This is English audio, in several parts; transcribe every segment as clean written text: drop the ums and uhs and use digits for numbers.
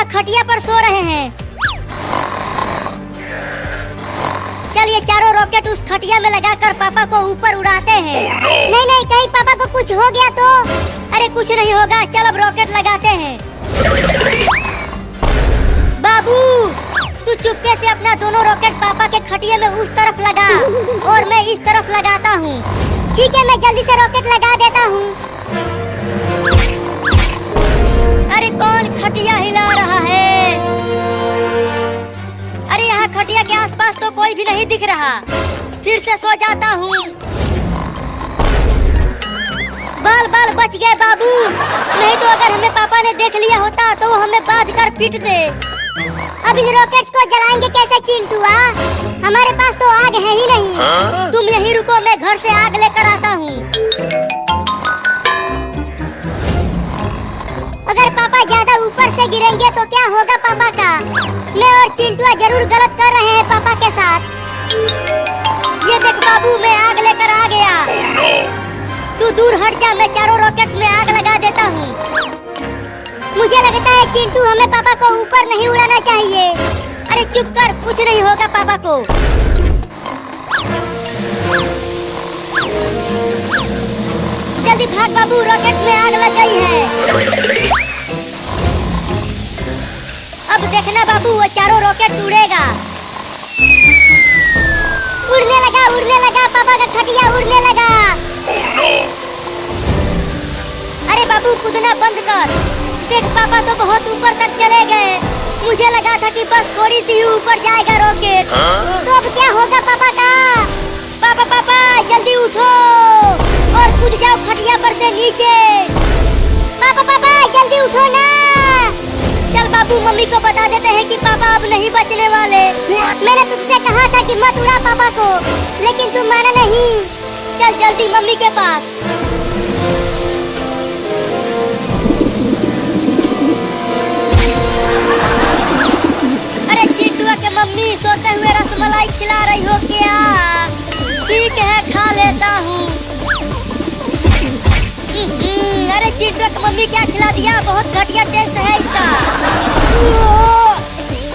खटिया पर सो रहे हैं। चलिए चारों रॉकेट उस खटिया में लगाकर पापा को ऊपर उड़ाते हैं। नहीं नहीं, कहीं पापा को कुछ हो गया तो? अरे कुछ नहीं होगा, चल अब रॉकेट लगाते हैं। बाबू तू चुपके से अपना दोनों रॉकेट पापा के खटिया में उस तरफ लगा और मैं इस तरफ लगाता हूँ। ठीक है, मैं जल्दी से रॉकेट लगा देता हूँ। अरे कौन खटिया हिला रहा है? अरे यहाँ खटिया के आसपास तो कोई भी नहीं दिख रहा। फिर से सो जाता हूँ। बाल बाल बच गए बाबू, नहीं तो अगर हमें पापा ने देख लिया होता तो वो हमें बांध कर पीटते। अब इन रॉकेट्स को जलाएंगे कैसे चिंटू? हमारे पास तो आग है ही नहीं। तुम यहीं रुको, मैं घर से आग लेकर आता हूँ। अगर पापा ज्यादा ऊपर से गिरेंगे तो क्या होगा पापा का? मैं और चिंटू जरूर गलत कर रहे हैं पापा के साथ। ये देख बाबू, मैं आग लेकर आ गया। तू दूर हट जा, मैं चारों रॉकेट्स में आग लगा देता हूँ। मुझे लगता है चिंटू हमें पापा को ऊपर नहीं उड़ाना चाहिए। अरे चुप कर, कुछ नहीं होगा पापा को। जल्दी भाग बाबू, रॉकेट्स में आग लग गई है। अब देखना बाबू, वो चारों रॉकेट उड़ेगा। उड़ने लगा, पापा का खटिया उड़ने लगा। अरे बाबू कूदना बंद कर। देख पापा तो बहुत ऊपर तक चले गए। मुझे लगा था कि बस थोड़ी सी ही ऊपर जाएगा रॉकेट। तो अब क्या होगा पापा का? पापा पापा जल्दी उठो और कूद जाओ खटिया पर से नीचे। पापा पापा जल्दी उठो ना। चल बाबू, मम्मी को बता देते हैं कि पापा अब नहीं बचने वाले। मैंने तुझसे कहा था कि मत उड़ा पापा को, लेकिन तुम माना नहीं। चल जल्दी मम्मी के पास। अरे चिंटू के मम्मी, सोते हुए रसमलाई खिला रही हो क्या? ठीक है, खा लेता हूँ। अरे चिंटू की मम्मी क्या खिला दिया? बहुत घटिया टेस्ट है इसका।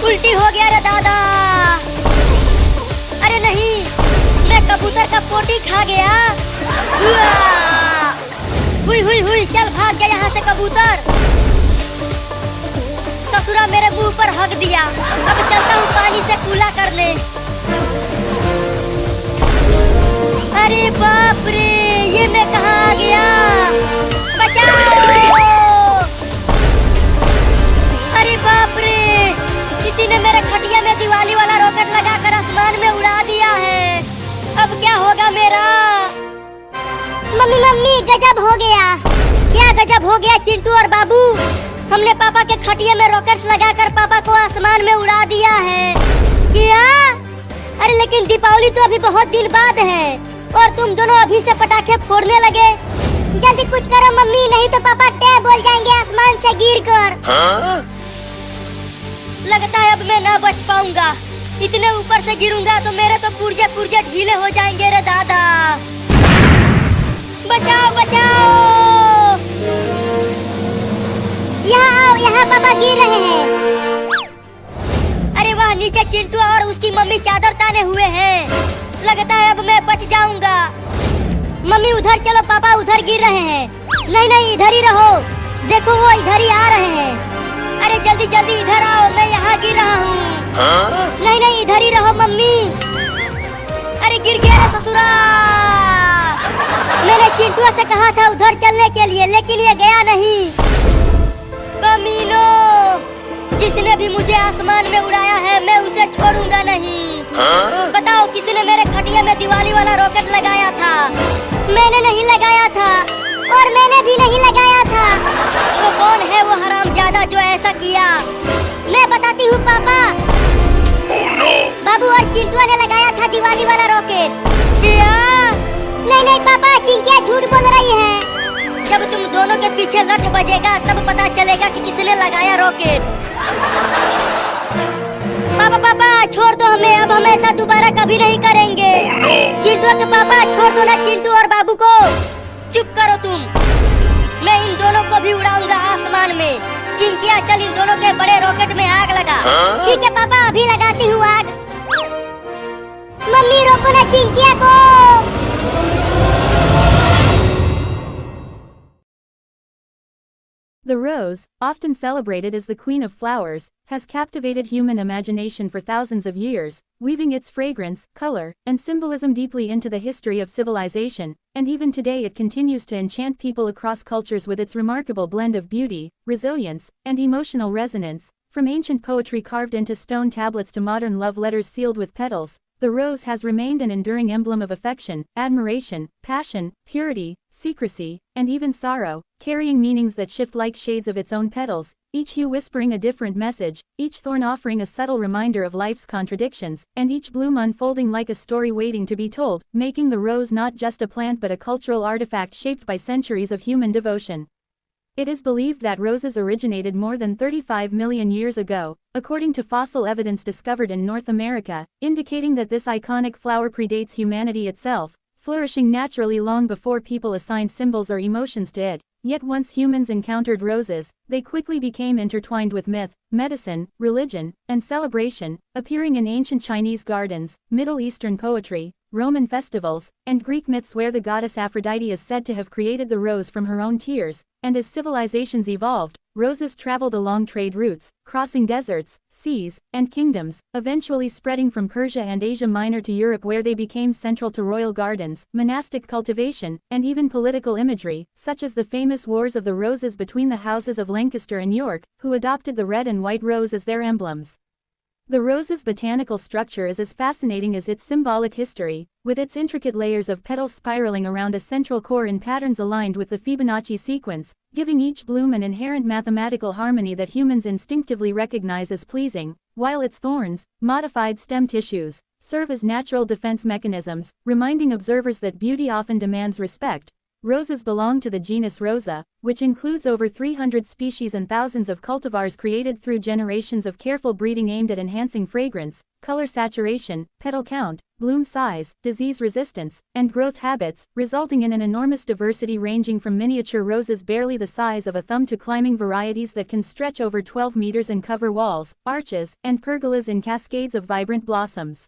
उल्टी हो गया रे दादा। अरे नहीं, मैं कबूतर का पोटी खा गया। हुई हुई हुई, चल भाग जा यहाँ से कबूतर। ससुरा मेरे मुंह पर हक दिया। अब चलता हूँ पानी से कूला करने। अरे बाप रे, ये मैं कहाँ आ गया? बचाओ! अरे बाप रे, किसी ने मेरे खटिया में दिवाली वाला रॉकेट लगाकर आसमान में उड़ा दिया है। अब क्या होगा मेरा? मम्मी मम्मी, गजब हो गया। क्या गजब हो गया चिंटू और बाबू? हमने पापा के खटिया में रॉकेट्स लगाकर पापा को आसमान में उड़ा दिया है। क्या? अरे लेकिन दीपावली तो अभी बहुत दिन बाद है और तुम दोनों अभी से पटाखे फोड़ने लगे। जल्दी कुछ करो मम्मी, नहीं तो पापा टे बोल जाएंगे आसमान से गिरकर। लगता है अब मैं ना बच पाऊंगा। इतने ऊपर से गिरूंगा तो मेरे तो पुर्जे पुर्जे ढीले हो जाएंगे रे दादा। बचाओ बचाओ! यहाँ आओ, यहाँ पापा गिर रहे हैं। अरे वाह, नीचे चिंटू और उसकी मम्मी चादर ताने हुए हैं। लगता है अब मैं बच जाऊंगा। मम्मी उधर चलो, पापा उधर गिर रहे हैं। नहीं नहीं, इधर ही रहो। देखो वो इधर ही आ रहे हैं। अरे जल्दी जल्दी इधर आओ, मैं यहाँ गिर रहा हूँ। नहीं नहीं, इधर ही रहो मम्मी। अरे गिर गया रे ससुरा। मैंने चिंटू से कहा था उधर चलने के लिए, लेकिन ये गया नहीं। कमीनो, जिसने भी मुझे आसमान में उड़ाया है मैं उसे छोड़ूंगा नहीं। बताओ किसने मेरे खटिया में दिवाली वाला रॉकेट लगाया था? मैंने नहीं लगाया था, और मैंने भी नहीं लगाया था। तो कौन है वो हरामजादा जो ऐसा किया? मैं बताती हूँ पापा। बाबू और चिंटू ने लगाया था दिवाली वाला रॉकेट। क्या? नहीं नहीं पापा, चिंकिया झूठ बोल रही है। जब तुम दोनों के पीछे लठ बजेगा तब पता चलेगा कि किसने लगाया रॉकेट। पापा पापा छोड़ दो हमें, अब हम ऐसा दोबारा कभी नहीं करेंगे। चिंटू के पापा छोड़ दो ना चिंटू और बाबू को। चुप करो तुम, मैं इन दोनों को भी उड़ाऊंगा आसमान में। चिंकिया चिंटिया चल इन दोनों के बड़े रॉकेट में आग लगा। ठीक है पापा, अभी लगाती हूँ आग। मम्मी रोको ना चिंटिया को। The rose, often celebrated as the queen of flowers, has captivated human imagination for thousands of years, weaving its fragrance, color, and symbolism deeply into the history of civilization, and even today it continues to enchant people across cultures with its remarkable blend of beauty, resilience, and emotional resonance. From ancient poetry carved into stone tablets to modern love letters sealed with petals, the rose has remained an enduring emblem of affection, admiration, passion, purity, secrecy, and even sorrow, carrying meanings that shift like shades of its own petals, each hue whispering a different message, each thorn offering a subtle reminder of life's contradictions, and each bloom unfolding like a story waiting to be told, making the rose not just a plant but a cultural artifact shaped by centuries of human devotion. It is believed that roses originated more than 35 million years ago, according to fossil evidence discovered in North America, indicating that this iconic flower predates humanity itself, flourishing naturally long before people assigned symbols or emotions to it. Yet once humans encountered roses, they quickly became intertwined with myth, medicine, religion, and celebration, appearing in ancient Chinese gardens, Middle Eastern poetry, Roman festivals, and Greek myths where the goddess Aphrodite is said to have created the rose from her own tears, and as civilizations evolved, roses traveled along trade routes, crossing deserts, seas, and kingdoms, eventually spreading from Persia and Asia Minor to Europe where they became central to royal gardens, monastic cultivation, and even political imagery, such as the famous Wars of the Roses between the houses of Lancaster and York, who adopted the red and white rose as their emblems. The rose's botanical structure is as fascinating as its symbolic history, with its intricate layers of petals spiraling around a central core in patterns aligned with the Fibonacci sequence, giving each bloom an inherent mathematical harmony that humans instinctively recognize as pleasing, while its thorns, modified stem tissues, serve as natural defense mechanisms, reminding observers that beauty often demands respect. Roses belong to the genus Rosa, which includes over 300 species and thousands of cultivars created through generations of careful breeding aimed at enhancing fragrance, color saturation, petal count, bloom size, disease resistance, and growth habits, resulting in an enormous diversity ranging from miniature roses barely the size of a thumb to climbing varieties that can stretch over 12 meters and cover walls, arches, and pergolas in cascades of vibrant blossoms.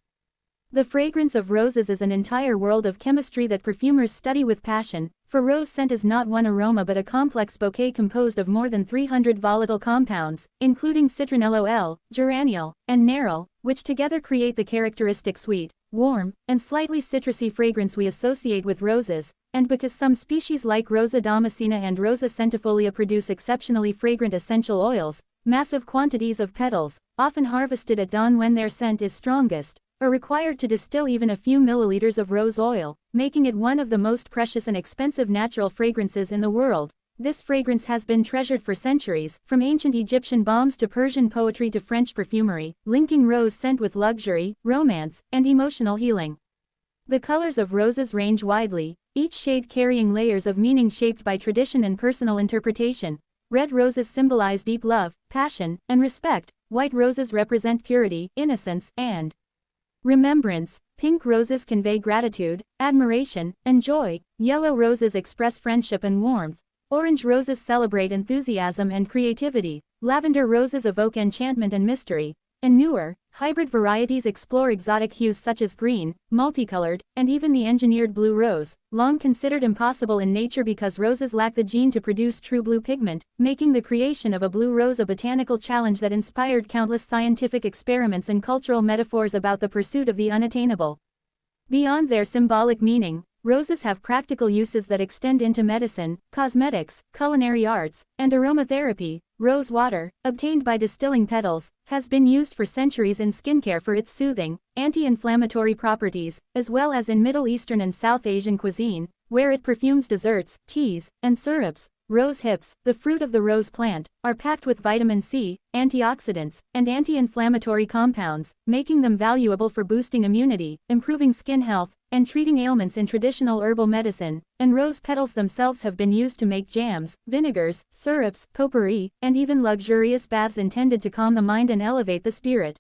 The fragrance of roses is an entire world of chemistry that perfumers study with passion, for rose scent is not one aroma but a complex bouquet composed of more than 300 volatile compounds, including citronellol L, geraniol, and nerol, which together create the characteristic sweet, warm, and slightly citrusy fragrance we associate with roses, and because some species like Rosa damascena and Rosa centifolia produce exceptionally fragrant essential oils, massive quantities of petals, often harvested at dawn when their scent is strongest, are required to distill even a few milliliters of rose oil, making it one of the most precious and expensive natural fragrances in the world. This fragrance has been treasured for centuries, from ancient Egyptian balms to Persian poetry to French perfumery, linking rose scent with luxury, romance, and emotional healing. The colors of roses range widely, each shade carrying layers of meaning shaped by tradition and personal interpretation. Red roses symbolize deep love, passion, and respect. White roses represent purity, innocence, and remembrance. Pink roses convey gratitude, admiration, and joy. Yellow roses express friendship and warmth. Orange roses celebrate enthusiasm and creativity. Lavender roses evoke enchantment and mystery. And newer, hybrid varieties explore exotic hues such as green, multicolored, and even the engineered blue rose, long considered impossible in nature because roses lack the gene to produce true blue pigment, making the creation of a blue rose a botanical challenge that inspired countless scientific experiments and cultural metaphors about the pursuit of the unattainable. Beyond their symbolic meaning, roses have practical uses that extend into medicine, cosmetics, culinary arts, and aromatherapy. Rose water, obtained by distilling petals, has been used for centuries in skincare for its soothing, anti-inflammatory properties, as well as in Middle Eastern and South Asian cuisine, where it perfumes desserts, teas, and syrups. Rose hips, the fruit of the rose plant, are packed with vitamin C, antioxidants, and anti-inflammatory compounds, making them valuable for boosting immunity, improving skin health, and treating ailments in traditional herbal medicine. And rose petals themselves have been used to make jams, vinegars, syrups, potpourri, and even luxurious baths intended to calm the mind and elevate the spirit.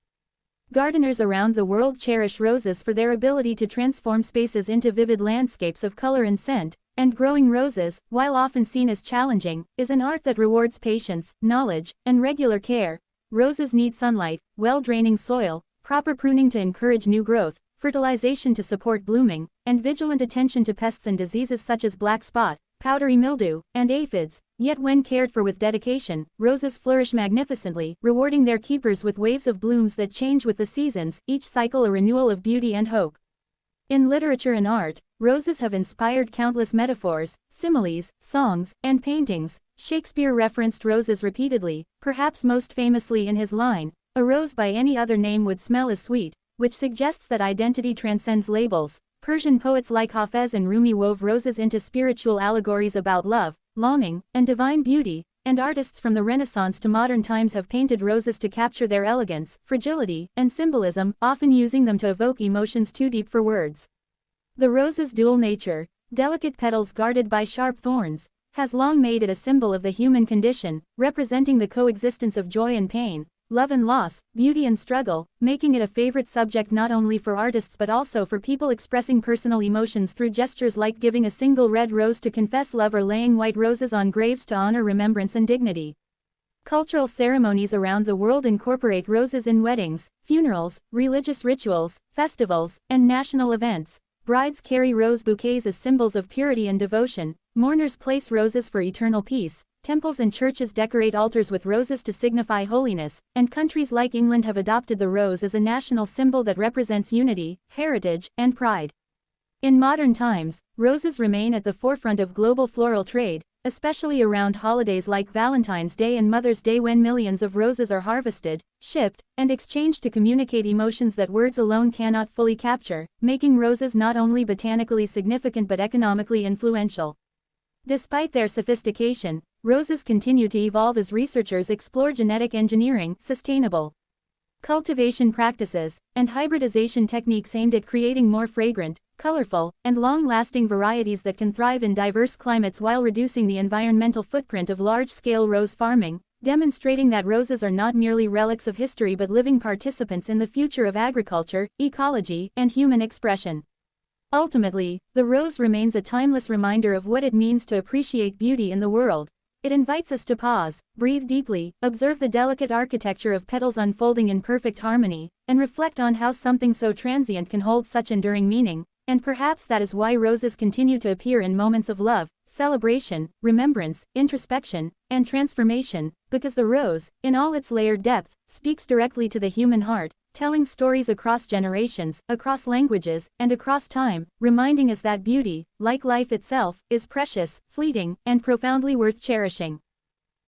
Gardeners around the world cherish roses for their ability to transform spaces into vivid landscapes of color and scent, And growing roses, while often seen as challenging, is an art that rewards patience, knowledge, and regular care. Roses need sunlight, well-draining soil, proper pruning to encourage new growth, fertilization to support blooming, and vigilant attention to pests and diseases such as black spot, powdery mildew, and aphids. Yet when cared for with dedication, roses flourish magnificently, rewarding their keepers with waves of blooms that change with the seasons, each cycle a renewal of beauty and hope. In literature and art, roses have inspired countless metaphors, similes, songs, and paintings. Shakespeare referenced roses repeatedly, perhaps most famously in his line, "A rose by any other name would smell as sweet," which suggests that identity transcends labels. Persian poets like Hafez and Rumi wove roses into spiritual allegories about love, longing, and divine beauty, and artists from the Renaissance to modern times have painted roses to capture their elegance, fragility, and symbolism, often using them to evoke emotions too deep for words. The rose's dual nature, delicate petals guarded by sharp thorns, has long made it a symbol of the human condition, representing the coexistence of joy and pain, love and loss, beauty and struggle, making it a favorite subject not only for artists but also for people expressing personal emotions through gestures like giving a single red rose to confess love or laying white roses on graves to honor remembrance and dignity. Cultural ceremonies around the world incorporate roses in weddings, funerals, religious rituals, festivals, and national events. Brides carry rose bouquets as symbols of purity and devotion, mourners place roses for eternal peace, temples and churches decorate altars with roses to signify holiness, and countries like England have adopted the rose as a national symbol that represents unity, heritage, and pride. In modern times, roses remain at the forefront of global floral trade, especially around holidays like Valentine's Day and Mother's Day when millions of roses are harvested, shipped, and exchanged to communicate emotions that words alone cannot fully capture, making roses not only botanically significant but economically influential. Despite their sophistication, roses continue to evolve as researchers explore genetic engineering, sustainable cultivation practices, and hybridization techniques aimed at creating more fragrant, colorful, and long-lasting varieties that can thrive in diverse climates while reducing the environmental footprint of large-scale rose farming, demonstrating that roses are not merely relics of history but living participants in the future of agriculture, ecology, and human expression. Ultimately, the rose remains a timeless reminder of what it means to appreciate beauty in the world. It invites us to pause, breathe deeply, observe the delicate architecture of petals unfolding in perfect harmony, and reflect on how something so transient can hold such enduring meaning. And perhaps that is why roses continue to appear in moments of love, celebration, remembrance, introspection, and transformation, because the rose, in all its layered depth, speaks directly to the human heart, telling stories across generations, across languages, and across time, reminding us that beauty, like life itself, is precious, fleeting, and profoundly worth cherishing.